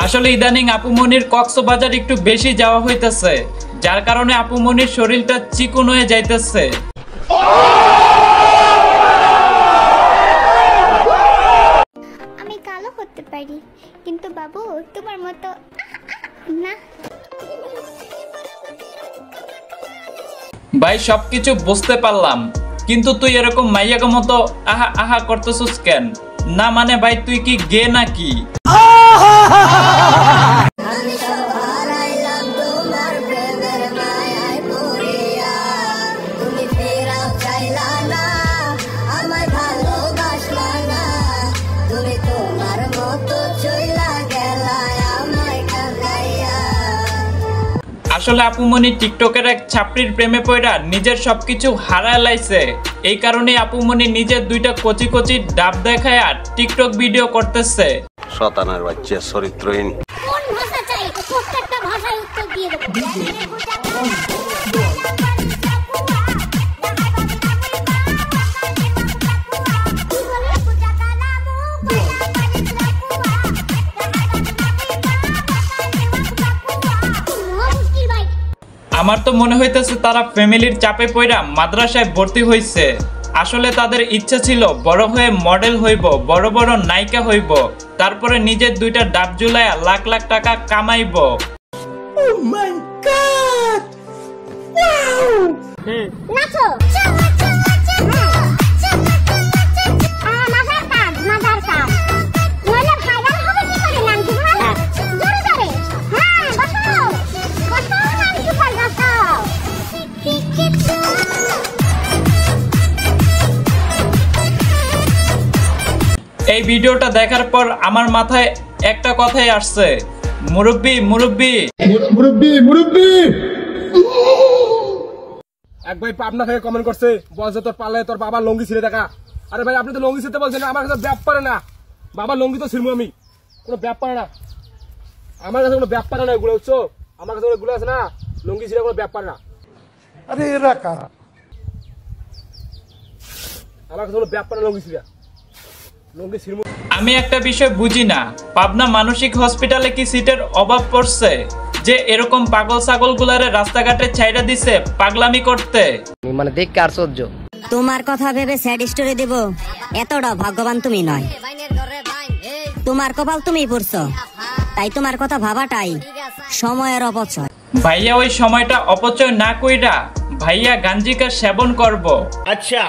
আসলে ইদানিং আপু মনির কক্সবাজার একটু বেশি যাওয়া হইতেছে, যার কারণে আপু মনির শরীরটা চিকন হয়ে যাইতেছে। আমি কালো করতে পারি, কিন্তু বাবু তোমার মতো না। ভাই সবকিছু বুঝতে পারলাম, কিন্তু তুই এরকম মাইয়াগো মতো আহা আহা করতেছিস কেন? না মানে ভাই তুই কি গে নাকি? আসলে আপু মনি টিকটকের এক ছাপড়ির প্রেমে পড়া নিজের সবকিছু হারায় লাইছে। এই কারণে আপু মনি নিজের দুইটা কচি কচি ডাব দেখায় আর টিকটক ভিডিও করতেছে। শয়তানের বাচ্চা চরিত্রহীন। কোন ভাষা চাই? প্রত্যেকটা ভাষায় উত্তর দিয়ে দেব। আমার তো মনে হইতেছে তারা ফ্যামিলির চাপে পড়া মাদ্রাসায় ভর্তি হইছে। আসলে তাদের ইচ্ছা ছিল বড় হয়ে মডেল হইব, বড় বড় নায়িকা হইব, তারপরে নিজের দুইটা ডাব ঝুলায়া লাখ লাখ টাকা কামাইব। Oh my God! Wow! নাচো। এই ভিডিওটা দেখার পর আমার মাথায় একটা কথাই আসছে, মুরব্বি মুরব্বি মুরব্বি মুরব্বি। এক ভাই পাবনা থেকে কমেন্ট করছে, বলছে তোর পালে তোর বাবা লঙ্গি ছিঁড়ে দেখা। আরে ভাই আপনি তো লঙ্গি ছিঁড়তে বলছেন, আমার কাছে ব্যাপারে না। বাবা লঙ্গি তো ছিঁড়বো আমি, কোনো ব্যাপার না। আমার কাছে কোনো ব্যাপার না এগুলো, হচ্ছে আমার কাছে ওগুলো আছে না, লঙ্গি ছিঁড়ে কোনো ব্যাপার না। আরে এরা কারা? আমার কাছে কোনো ব্যাপার না লঙ্গি ছিঁড়া। লঙ্গি ছিঁড়বো। আমি একটা বিষয় বুঝি না, পাবনা মানসিক হসপিটালে কি সিটের অভাব পড়ছে যে এরকম পাগল ছাগল গুলারে রাস্তাঘাটে ছাইড়া দিছে পাগলামি করতে? মানে দেখতে আশ্চর্য। তোমার কথা ভেবে স্যাড স্টোরি দেব, এতটা ভাগ্যবান তুমি নয়। তোমার কপাল তুমি পড়ছো, তাই তোমার কথা ভাবাটাই সময়ের অপচয়। ভাইয়া ওই সময়টা অপচয় না কইরা ভাইয়া গাঞ্জিকা সেবন করব। আচ্ছা।